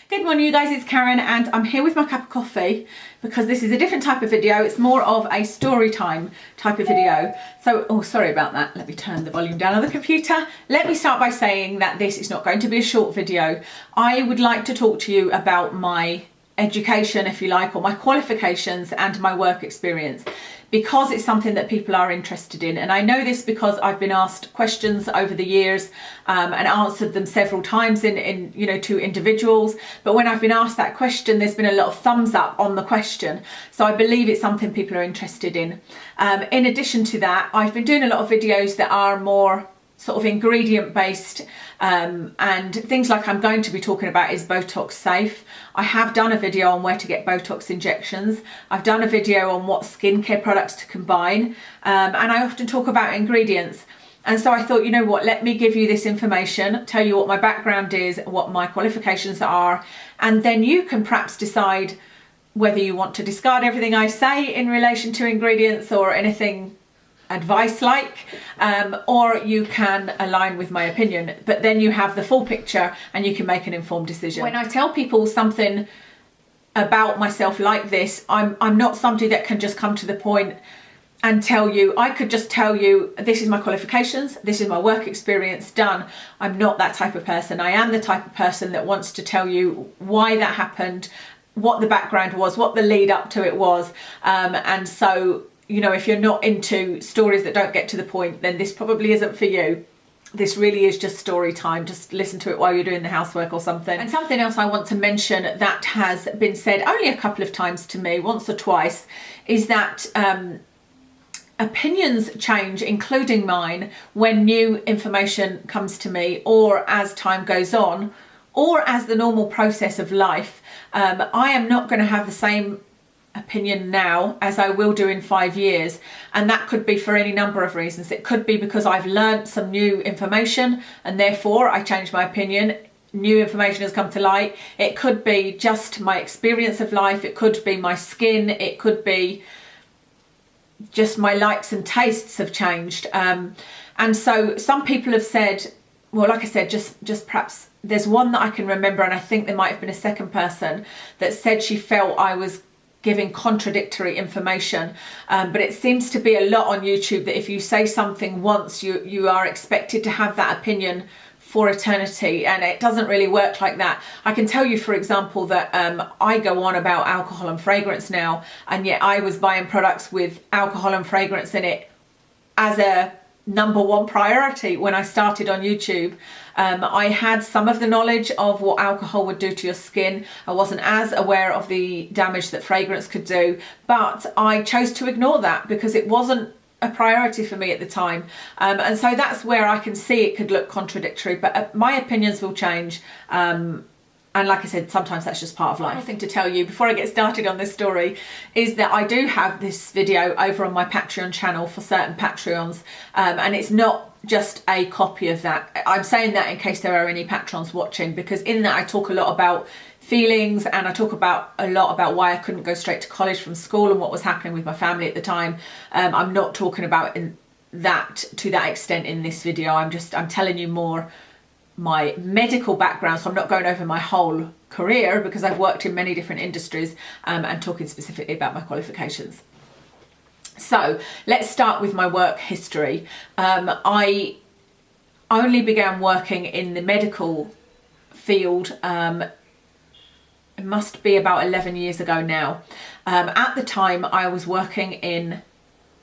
Good morning you guys, it's Karen and I'm here with my cup of coffee because this is a different type of video. It's more of a story time type of video. So, oh sorry about that, let me turn the volume down on the computer. Let me start by saying that this is not going to be a short video. I would like to talk to you about my education, if you like, or my qualifications and my work experience, because it's something that people are interested in. And I know this because I've been asked questions over the years and answered them several times to individuals. But when I've been asked that question, there's been a lot of thumbs up on the question. So I believe it's something people are interested in. In addition to that, I've been doing a lot of videos that are more sort of ingredient based and things like I'm going to be talking about is Botox safe. I have done a video on where to get Botox injections. I've done a video on what skincare products to combine and I often talk about ingredients. And so I thought, you know what, let me give you this information, tell you what my background is, what my qualifications are, and then you can perhaps decide whether you want to discard everything I say in relation to ingredients or anything advice like, or you can align with my opinion, but then you have the full picture and you can make an informed decision. When I tell people something about myself like this, I'm not somebody that can just come to the point and tell you. I could just tell you this is my qualifications, this is my work experience, done. I'm not that type of person. I am the type of person that wants to tell you why that happened, what the background was, what the lead up to it was, and so you know, if you're not into stories that don't get to the point, then this probably isn't for you. This really is just story time. Just listen to it while you're doing the housework or something. And something else I want to mention that has been said only a couple of times to me, once or twice, is that opinions change, including mine, when new information comes to me, or as time goes on, or as the normal process of life. I am not going to have the same opinion now as I will do in 5 years, and that could be for any number of reasons. It could be because I've learned some new information and therefore I changed my opinion. New information has come to light. It could be just my experience of life, it could be my skin, it could be just my likes and tastes have changed, and so some people have said, well, like I said, just perhaps there's one that I can remember, and I think there might have been a second person that said she felt I was giving contradictory information, but it seems to be a lot on YouTube that if you say something once, you are expected to have that opinion for eternity, and it doesn't really work like that. I can tell you, for example, that I go on about alcohol and fragrance now, and yet I was buying products with alcohol and fragrance in it as a #1 priority when I started on YouTube. I had some of the knowledge of what alcohol would do to your skin. I wasn't as aware of the damage that fragrance could do, but I chose to ignore that because it wasn't a priority for me at the time. And so that's where I can see it could look contradictory, but my opinions will change. And like I said, sometimes that's just part of life. One thing to tell you before I get started on this story is that I do have this video over on my Patreon channel for certain Patreons, and it's not just a copy of that. I'm saying that in case there are any patrons watching, because in that I talk a lot about feelings, and I talk about a lot about why I couldn't go straight to college from school and what was happening with my family at the time. I'm not talking about that to that extent in this video. I'm telling you more my medical background, so I'm not going over my whole career because I've worked in many different industries, and talking specifically about my qualifications. So let's start with my work history. I only began working in the medical field, it must be about 11 years ago now. At the time I was working in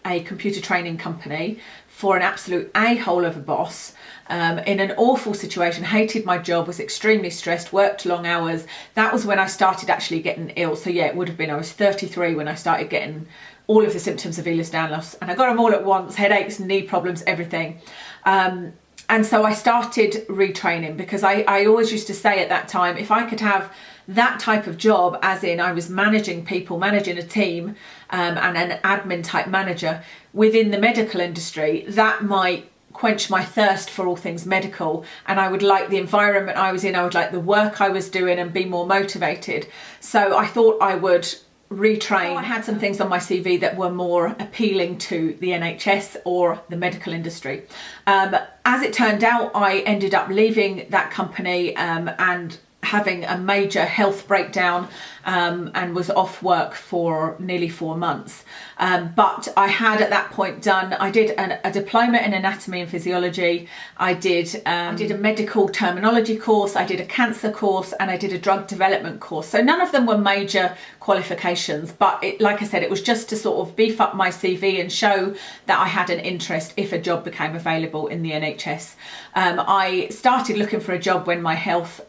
a computer training company for an absolute a-hole of a boss, in an awful situation, hated my job, was extremely stressed, worked long hours. That was when I started actually getting ill. So yeah, it would have been, I was 33 when I started getting all of the symptoms of Ehlers-Danlos, and I got them all at once: headaches, knee problems, everything. And so I started retraining because I always used to say at that time, if I could have that type of job, as in I was managing people, managing a team, and an admin type manager within the medical industry, that might quench my thirst for all things medical, and I would like the environment I was in, I would like the work I was doing and be more motivated. So I thought I would retrain. So I had some things on my CV that were more appealing to the NHS or the medical industry. As it turned out, I ended up leaving that company and having a major health breakdown and was off work for nearly 4 months. But I had at that point I did a diploma in anatomy and physiology. I did a medical terminology course, I did a cancer course, and I did a drug development course. So none of them were major qualifications, but like I said, it was just to sort of beef up my CV and show that I had an interest if a job became available in the NHS. I started looking for a job when my health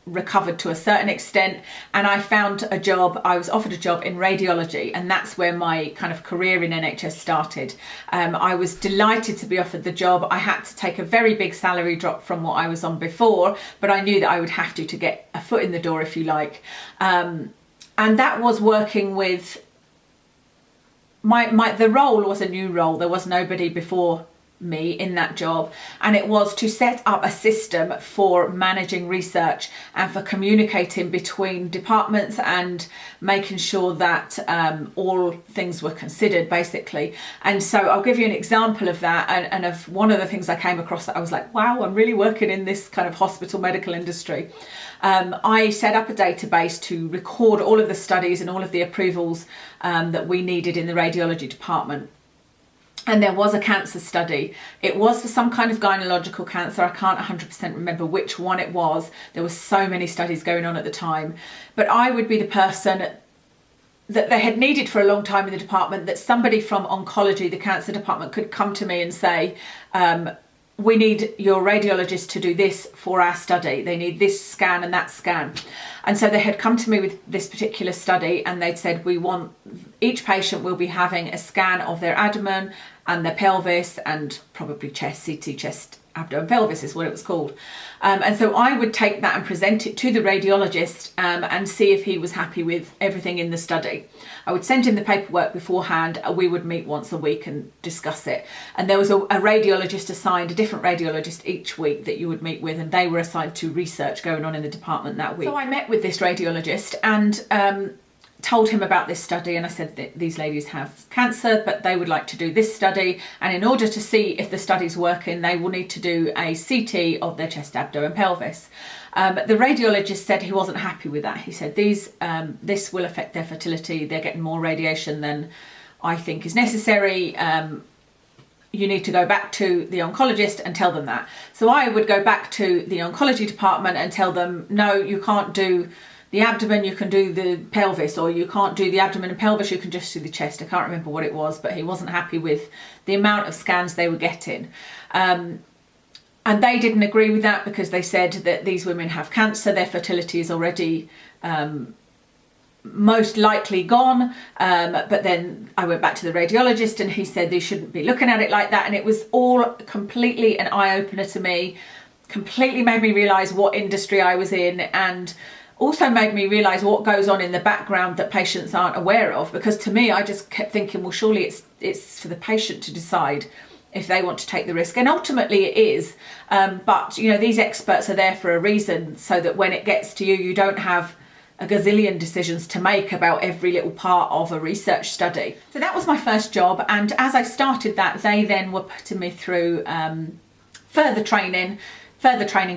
recovered to a certain extent, and I found a job. I was offered a job in radiology, and that's where my kind of career in NHS started. I was delighted to be offered the job. I had to take a very big salary drop from what I was on before, but I knew that I would have to get a foot in the door, if you like. And that was working with the role was a new role. There was nobody before me in that job, and it was to set up a system for managing research and for communicating between departments and making sure that all things were considered, basically. And so I'll give you an example of that, and of one of the things I came across that I was like, wow, I'm really working in this kind of hospital medical industry. I set up a database to record all of the studies and all of the approvals that we needed in the radiology department. And there was a cancer study. It was for some kind of gynecological cancer. I can't 100% remember which one it was. There were so many studies going on at the time. But I would be the person that they had needed for a long time in the department, that somebody from oncology, the cancer department, could come to me and say, we need your radiologist to do this for our study. They need this scan and that scan. And so they had come to me with this particular study, and they'd said, each patient will be having a scan of their abdomen and their pelvis, and probably chest, CT chest, abdomen, pelvis is what it was called. And so I would take that and present it to the radiologist and see if he was happy with everything in the study. I would send him the paperwork beforehand. We would meet once a week and discuss it. And there was a radiologist assigned, a different radiologist each week that you would meet with, and they were assigned to research going on in the department that week. So I met with this radiologist and told him about this study, and I said that these ladies have cancer, but they would like to do this study, and in order to see if the study's working, they will need to do a CT of their chest, abdomen, pelvis. The radiologist said he wasn't happy with that. He said this will affect their fertility. They're getting more radiation than I think is necessary. You need to go back to the oncologist and tell them that. So I would go back to the oncology department and tell them, no, you can't do the abdomen, you can do the pelvis, or you can't do the abdomen and pelvis, you can just do the chest. I can't remember what it was, but he wasn't happy with the amount of scans they were getting. And they didn't agree with that, because they said that these women have cancer, their fertility is already most likely gone. But then I went back to the radiologist, and he said they shouldn't be looking at it like that. And it was all completely an eye-opener to me, completely made me realise what industry I was in, and also made me realise what goes on in the background that patients aren't aware of. Because to me, I just kept thinking, well, surely it's for the patient to decide if they want to take the risk, and ultimately it is. But you know, these experts are there for a reason, so that when it gets to you, you don't have a gazillion decisions to make about every little part of a research study. So that was my first job, and as I started that, they then were putting me through further training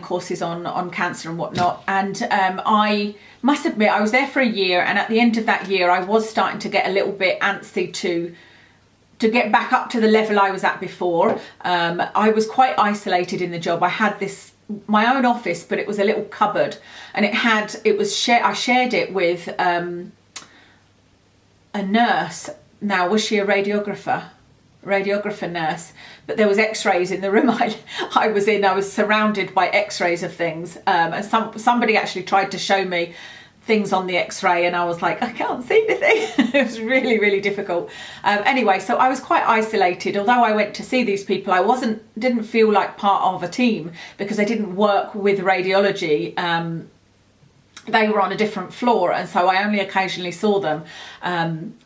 courses on cancer and whatnot. And I must admit, I was there for a year, and at the end of that year I was starting to get a little bit antsy to get back up to the level I was at before. I was quite isolated in the job. I had my own office, but it was a little cupboard, and I shared it with a nurse. Now, was she a radiographer nurse? But there was x-rays in the room I was in. I was surrounded by x-rays of things, and somebody actually tried to show me things on the x-ray, and I was like, I can't see anything. It was really, really difficult. Anyway, so I was quite isolated. Although I went to see these people, I didn't feel like part of a team, because I didn't work with radiology. They were on a different floor, and so I only occasionally saw them.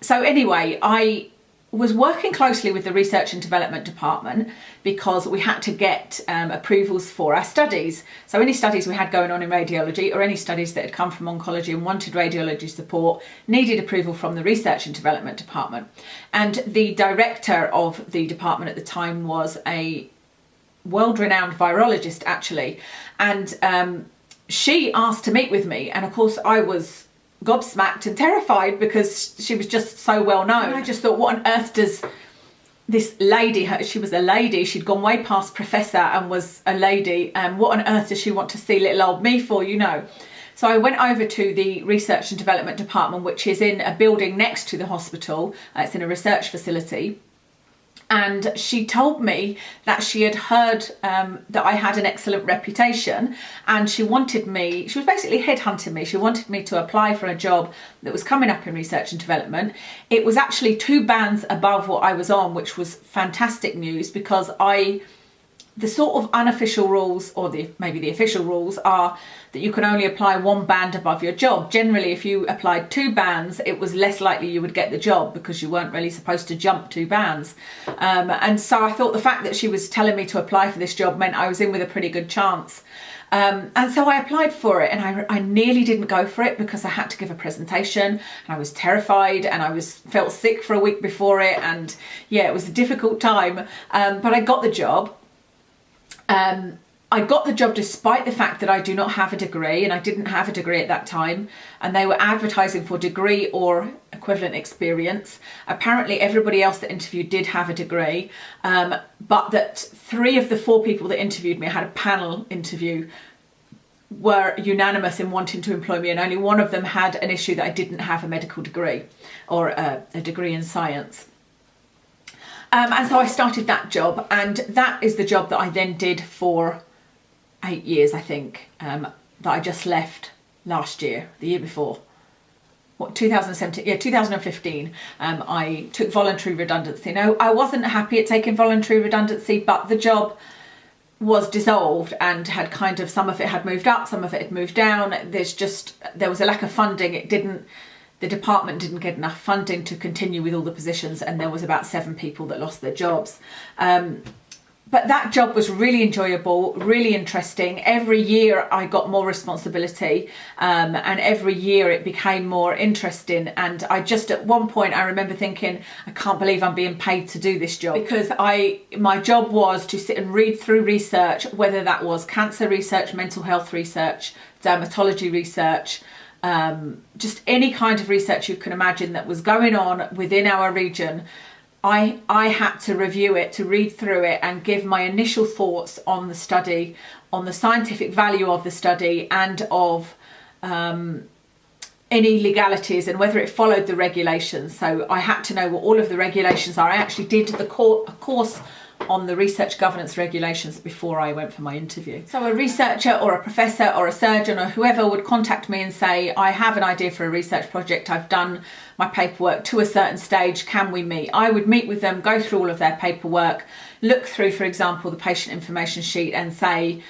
So anyway, I was working closely with the research and development department, because we had to get approvals for our studies. So any studies we had going on in radiology, or any studies that had come from oncology and wanted radiology support, needed approval from the research and development department. And the director of the department at the time was a world-renowned virologist, actually. And she asked to meet with me, and of course I was gobsmacked and terrified because she was just so well known. And I just thought, what on earth does this lady, she was a lady, she'd gone way past professor and was a lady, and what on earth does she want to see little old me for, you know? So I went over to the research and development department, which is in a building next to the hospital. It's in a research facility. And she told me that she had heard that I had an excellent reputation, and she wanted me, she was basically headhunting me. She wanted me to apply for a job that was coming up in research and development. It was actually 2 bands above what I was on, which was fantastic news, because the sort of unofficial rules, or maybe the official rules, are that you can only apply 1 band above your job. Generally, if you applied 2 bands, it was less likely you would get the job because you weren't really supposed to jump 2 bands. And so I thought the fact that she was telling me to apply for this job meant I was in with a pretty good chance. And so I applied for it, and I nearly didn't go for it because I had to give a presentation, and I was terrified, and I felt sick for a week before it, and yeah, it was a difficult time, but I got the job. I got the job despite the fact that I do not have a degree, and I didn't have a degree at that time, and they were advertising for degree or equivalent experience. Apparently everybody else that interviewed did have a degree, but that 3 of the 4 people that interviewed me, I had a panel interview, were unanimous in wanting to employ me, and only one of them had an issue that I didn't have a medical degree or a degree in science. And so I started that job, and that is the job that I then did for 8 years, I think, that I just left last year, the year before. 2017, yeah, 2015, I took voluntary redundancy. Now, I wasn't happy at taking voluntary redundancy, but the job was dissolved and had kind of, some of it had moved up, some of it had moved down. There was a lack of funding. The department didn't get enough funding to continue with all the positions, and there was about 7 people that lost their jobs. But that job was really enjoyable, really interesting. Every year I got more responsibility, and every year it became more interesting. And at one point I remember thinking, I can't believe I'm being paid to do this job, because my job was to sit and read through research, whether that was cancer research, mental health research, dermatology research, just any kind of research you can imagine that was going on within our region. I had to review it, to read through it and give my initial thoughts on the study, on the scientific value of the study, and of any legalities and whether it followed the regulations. So I had to know what all of the regulations are. I actually did a course on the research governance regulations before I went for my interview. So a researcher or a professor or a surgeon or whoever would contact me and say, I have an idea for a research project, I've done my paperwork to a certain stage, can we meet? I would meet with them, go through all of their paperwork, look through, for example, the patient information sheet and say,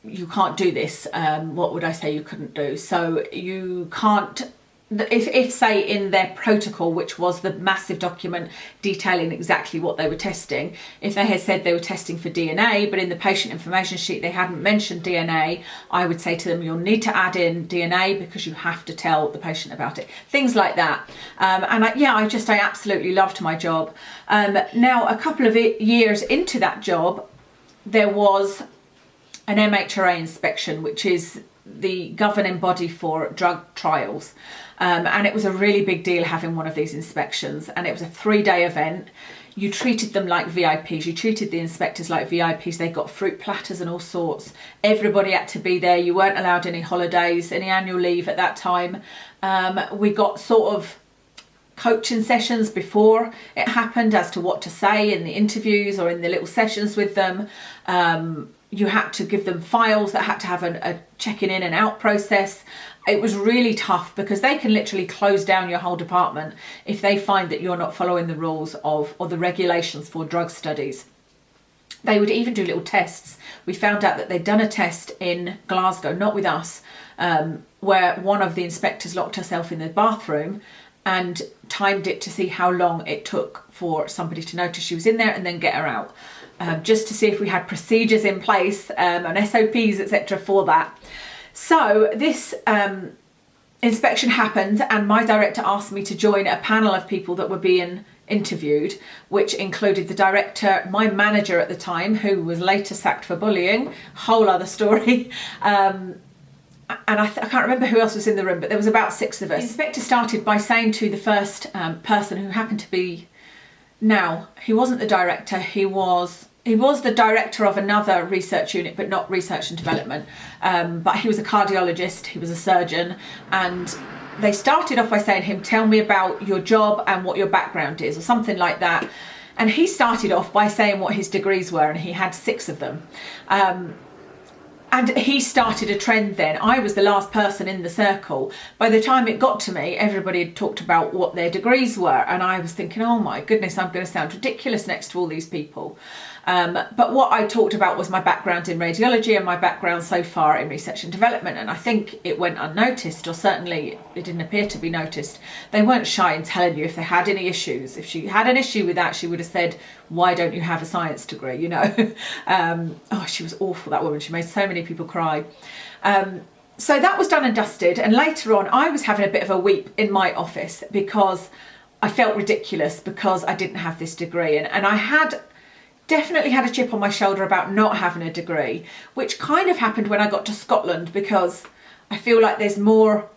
you can't do this. What would I say you couldn't do? So you can't, if say in their protocol, which was the massive document detailing exactly what they were testing, if they had said they were testing for DNA, but in the patient information sheet they hadn't mentioned DNA, I would say to them, you'll need to add in DNA because you have to tell the patient about it. Things like that. I absolutely loved my job. Now, a couple of years into that job, there was an MHRA inspection, which is the governing body for drug trials. And it was a really big deal having one of these inspections, and it was a 3-day event. You treated them like VIPs, you treated the inspectors like VIPs. They got fruit platters and all sorts. Everybody had to be there. You weren't allowed any holidays, any annual leave at that time. We got sort of coaching sessions before it happened as to what to say in the interviews or in the little sessions with them. You had to give them files that had to have a checking in and out process. It was really tough because they can literally close down your whole department if they find that you're not following the rules or the regulations for drug studies. They would even do little tests. We found out that they'd done a test in Glasgow, not with us, where one of the inspectors locked herself in the bathroom and timed it to see how long it took for somebody to notice she was in there and then get her out. Just to see if we had procedures in place and SOPs, etc. for that. So this inspection happened, and my director asked me to join a panel of people that were being interviewed, which included the director, my manager at the time, who was later sacked for bullying, whole other story, and I can't remember who else was in the room, but there was about 6 of us. The inspector started by saying to the first person, who happened to be, now, he wasn't the director, he was the director of another research unit, but not research and development. But he was a cardiologist, he was a surgeon, and they started off by saying to him, tell me about your job and what your background is, or something like that. And he started off by saying what his degrees were, and he had 6 of them. And he started a trend then. I was the last person in the circle. By the time it got to me, everybody had talked about what their degrees were. And I was thinking, oh my goodness, I'm going to sound ridiculous next to all these people. But what I talked about was my background in radiology and my background so far in research and development. And I think it went unnoticed, or certainly it didn't appear to be noticed. They weren't shy in telling you if they had any issues. If she had an issue with that, she would have said, why don't you have a science degree, you know? Oh, she was awful, that woman. She made so many people cry. So that was done and dusted. And later on, I was having a bit of a weep in my office because I felt ridiculous because I didn't have this degree. And I had definitely had a chip on my shoulder about not having a degree, which kind of happened when I got to Scotland, because I feel like there's more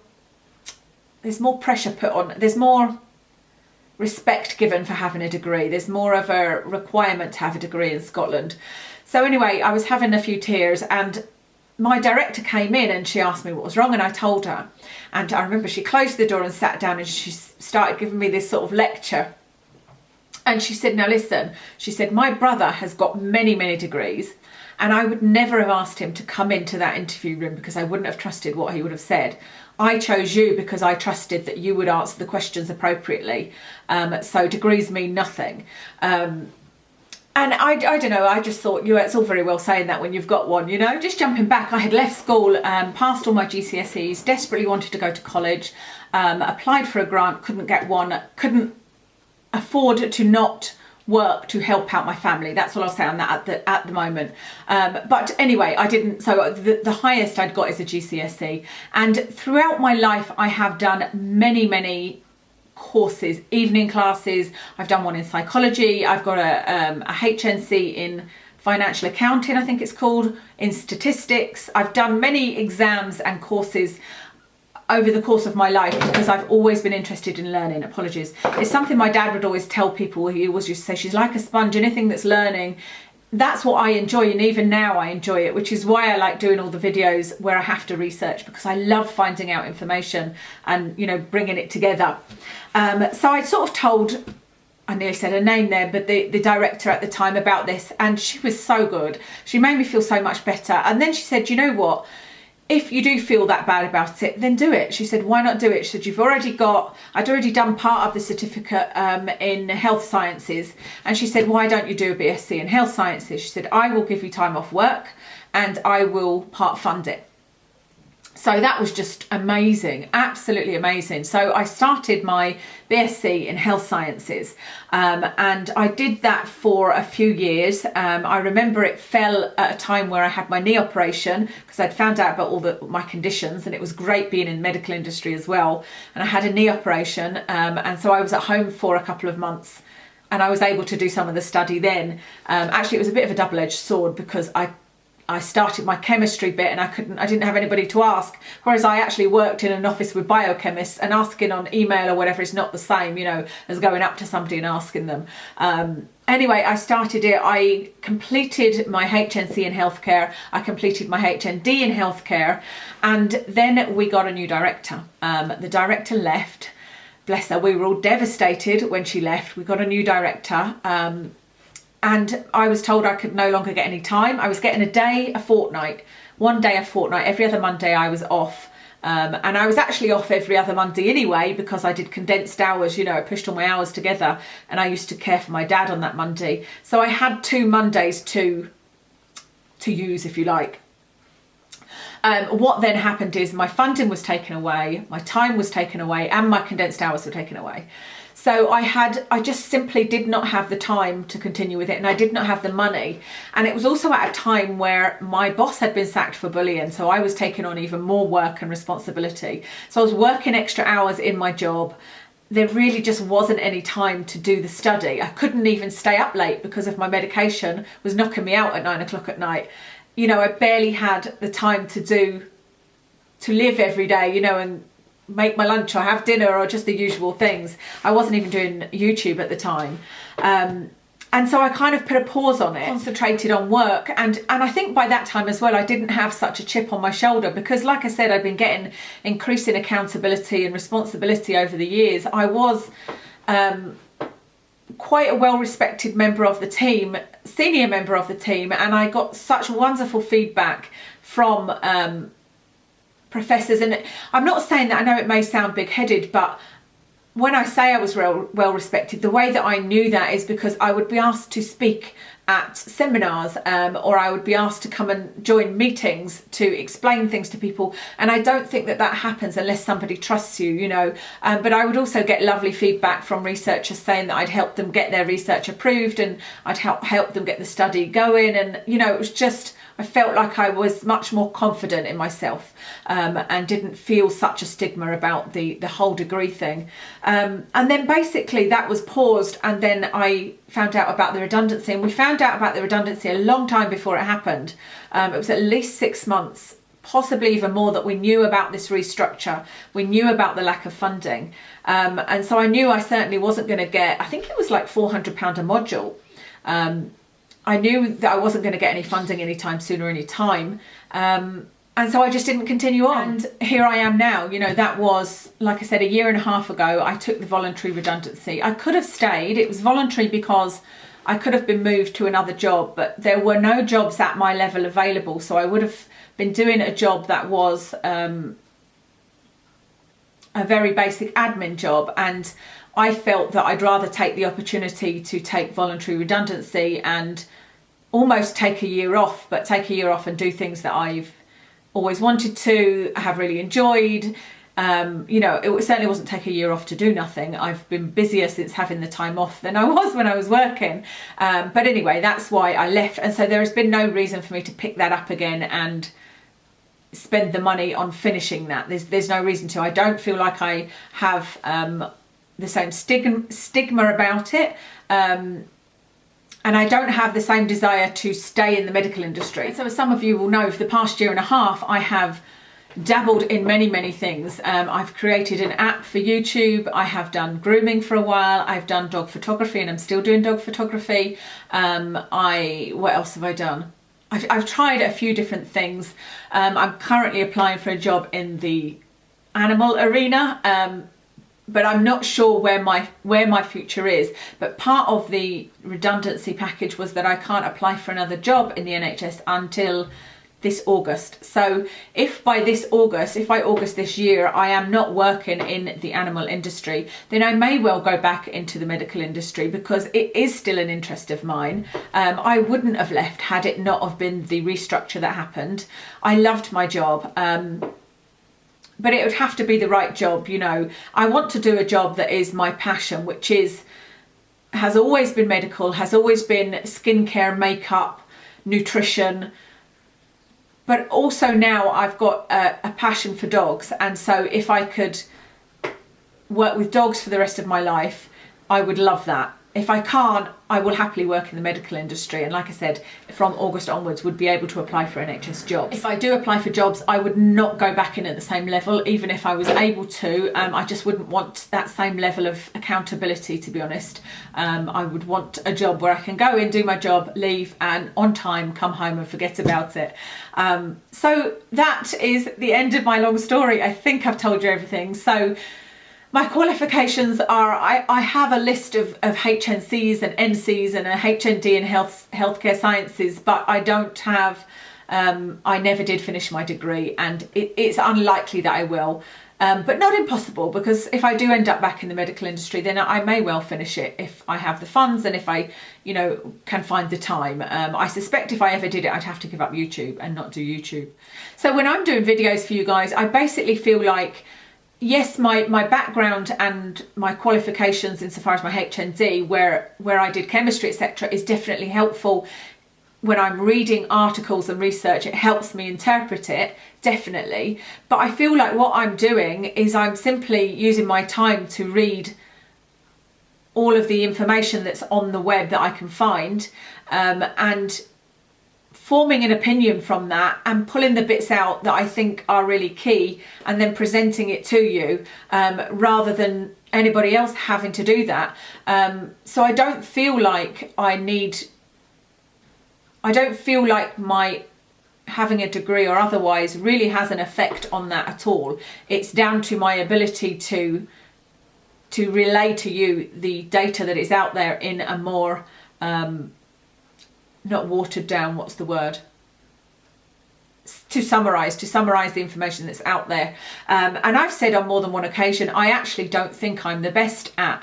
pressure put on, there's more respect given for having a degree. There's more of a requirement to have a degree in Scotland. So anyway, I was having a few tears, and my director came in and she asked me what was wrong, and I told her. And I remember she closed the door and sat down, and she started giving me this sort of lecture. And she said, now listen, she said, my brother has got many, many degrees, and I would never have asked him to come into that interview room because I wouldn't have trusted what he would have said. I chose you because I trusted that you would answer the questions appropriately. So degrees mean nothing. And I don't know, I just thought, it's all very well saying that when you've got one, you know. Just jumping back, I had left school, passed all my GCSEs, desperately wanted to go to college, applied for a grant, couldn't get one, couldn't afford to not work to help out my family. That's all I'll say on that at the moment. But anyway, I didn't. So the highest I'd got is a GCSE. And throughout my life, I have done many courses, evening classes. I've done one in psychology. I've got a HNC in financial accounting, I think it's called, in statistics. I've done many exams and courses over the course of my life because I've always been interested in learning. Apologies. It's something my dad would always tell people. He always used to say, she's like a sponge, anything that's learning. That's what I enjoy, and even now I enjoy it, which is why I like doing all the videos where I have to research, because I love finding out information and, you know, bringing it together. So I sort of told, I nearly said her name there, but the director at the time about this, and she was so good. She made me feel so much better. And then she said, you know what? If you do feel that bad about it, then do it. She said, why not do it? She said, I'd already done part of the certificate in health sciences. And she said, why don't you do a BSc in health sciences? She said, I will give you time off work and I will part fund it. So that was just amazing, absolutely amazing. So I started my BSc in health sciences, and I did that for a few years. I remember it fell at a time where I had my knee operation, because I'd found out about all my conditions, and it was great being in the medical industry as well. And I had a knee operation, and so I was at home for a couple of months, and I was able to do some of the study then. Actually, it was a bit of a double-edged sword, because I started my chemistry bit and I didn't have anybody to ask, whereas I actually worked in an office with biochemists, and asking on email or whatever is not the same, you know, as going up to somebody and asking them. Anyway, I started it. I completed my HNC in healthcare. I completed my HND in healthcare, and then we got a new director. The director left. Bless her, we were all devastated when she left. We got a new director. And I was told I could no longer get any time. I was getting a day a fortnight, one day a fortnight. Every other Monday I was off. And I was actually off every other Monday anyway, because I did condensed hours, you know, I pushed all my hours together, and I used to care for my dad on that Monday. So I had 2 Mondays to use, if you like. What then happened is my funding was taken away, my time was taken away, and my condensed hours were taken away. So I just simply did not have the time to continue with it, and I did not have the money. And it was also at a time where my boss had been sacked for bullying, so I was taking on even more work and responsibility. So I was working extra hours in my job. There really just wasn't any time to do the study. I couldn't even stay up late because of my medication was knocking me out at 9 o'clock at night. You know, I barely had the time to do to live every day, you know, and make my lunch or have dinner or just the usual things. I wasn't even doing YouTube at the time. And so I kind of put a pause on it, concentrated on work. And I think by that time as well, I didn't have such a chip on my shoulder because, like I said, I'd been getting increasing accountability and responsibility over the years. I was quite a well-respected member of the team, senior member of the team, and I got such wonderful feedback from professors. And I'm not saying that, I know it may sound big-headed, but when I say I was well respected, the way that I knew that is because I would be asked to speak at seminars, or I would be asked to come and join meetings to explain things to people. And I don't think that happens unless somebody trusts you, you know. But I would also get lovely feedback from researchers saying that I'd help them get their research approved and I'd help them get the study going. And, you know, it was just, I felt like I was much more confident in myself, and didn't feel such a stigma about the whole degree thing. And then basically that was paused, and then I found out about the redundancy, and we found out about the redundancy a long time before it happened. It was at least 6 months, possibly even more, that we knew about this restructure. We knew about the lack of funding. And so I knew I certainly wasn't going to get, I think it was like £400 a module. I knew that I wasn't going to get any funding anytime soon or any time. And so I just didn't continue on. And here I am now. You know, that was, like I said, 1.5 years ago, I took the voluntary redundancy. I could have stayed. It was voluntary because I could have been moved to another job, but there were no jobs at my level available. So I would have been doing a job that was a very basic admin job. And I felt that I'd rather take the opportunity to take voluntary redundancy and almost take a year off, but take a year off and do things that I've always wanted to, have really enjoyed. You know, it certainly wasn't take a year off to do nothing. I've been busier since having the time off than I was when I was working. But anyway, that's why I left. And so there has been no reason for me to pick that up again and spend the money on finishing that. There's no reason to. I don't feel like I have the same stigma about it. And I don't have the same desire to stay in the medical industry. So as some of you will know, for the past 1.5 years, I have dabbled in many things. I've created an app for YouTube. I have done grooming for a while. I've done dog photography, and I'm still doing dog photography. What else have I done? I've tried a few different things. I'm currently applying for a job in the animal arena. But I'm not sure where my future is. But part of the redundancy package was that I can't apply for another job in the NHS until this August. So if by August this year, I am not working in the animal industry, then I may well go back into the medical industry, because it is still an interest of mine. I wouldn't have left had it not have been the restructure that happened. I loved my job. But it would have to be the right job, you know. I want to do a job that is my passion, which has always been medical, has always been skincare, makeup, nutrition. But also now I've got a passion for dogs. And so if I could work with dogs for the rest of my life, I would love that. If I can't, I will happily work in the medical industry. And like I said, from August onwards, would be able to apply for NHS jobs. If I do apply for jobs, I would not go back in at the same level, even if I was able to. I just wouldn't want that same level of accountability, to be honest. I would want a job where I can go in, do my job, leave, and on time come home and forget about it. So that is the end of my long story. I think I've told you everything. So my qualifications are, I have a list of HNCs and NCs and a HND in healthcare sciences, but I don't have, I never did finish my degree, and it's unlikely that I will, but not impossible, because if I do end up back in the medical industry, then I may well finish it if I have the funds and if I, you know, can find the time. I suspect if I ever did it, I'd have to give up YouTube and not do YouTube. So when I'm doing videos for you guys, I basically feel like, yes, my background and my qualifications insofar as my HND, where I did chemistry, etc., is definitely helpful. When I'm reading articles and research, it helps me interpret it, definitely. But I feel like what I'm doing is I'm simply using my time to read all of the information that's on the web that I can find, and forming an opinion from that and pulling the bits out that I think are really key and then presenting it to you, rather than anybody else having to do that. So I don't feel like my having a degree or otherwise really has an effect on that at all. It's down to my ability to relay to you the data that is out there in a more not watered down, what's the word, to summarize the information that's out there. And I've said on more than one occasion, I actually don't think I'm the best at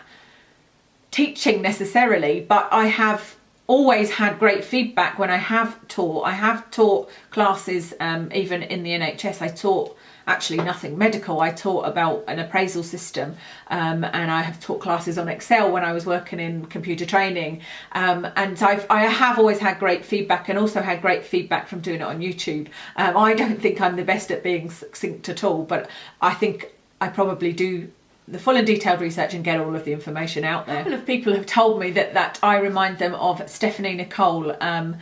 teaching necessarily, but I have always had great feedback when I have taught. I have taught classes, even in the NHS. I taught actually nothing medical. I taught about an appraisal system, and I have taught classes on Excel when I was working in computer training, and I have always had great feedback, and also had great feedback from doing it on YouTube. I don't think I'm the best at being succinct at all, but I think I probably do the full and detailed research and get all of the information out there. A couple of people have told me that I remind them of Stephanie Nicole, and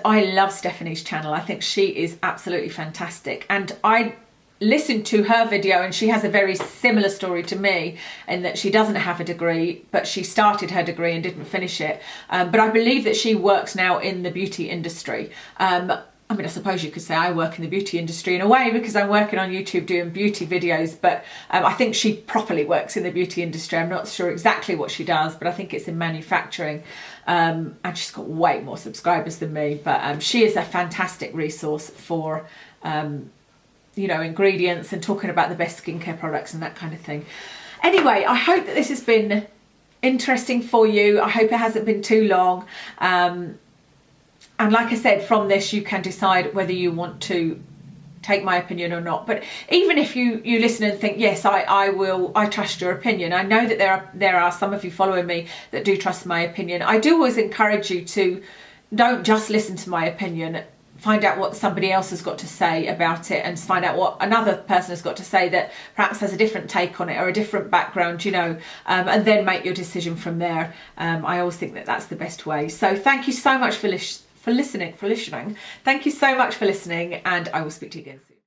I love Stephanie's channel. I think she is absolutely fantastic, and I listened to her video, and she has a very similar story to me in that she doesn't have a degree, but she started her degree and didn't finish it. But I believe that she works now in the beauty industry. I mean, I suppose you could say I work in the beauty industry in a way, because I'm working on YouTube doing beauty videos, but I think she properly works in the beauty industry. I'm not sure exactly what she does, but I think it's in manufacturing, and she's got way more subscribers than me, but she is a fantastic resource for you know, ingredients and talking about the best skincare products and that kind of thing. Anyway, I hope that this has been interesting for you. I hope it hasn't been too long. And like I said, from this you can decide whether you want to take my opinion or not. But even if you listen and think, yes, I trust your opinion. I know that there are some of you following me that do trust my opinion. I do always encourage you to don't just listen to my opinion. Find out what somebody else has got to say about it, and find out what another person has got to say that perhaps has a different take on it or a different background, you know, and then make your decision from there. I always think that that's the best way. So thank you so much for listening. Thank you so much for listening, and I will speak to you again soon.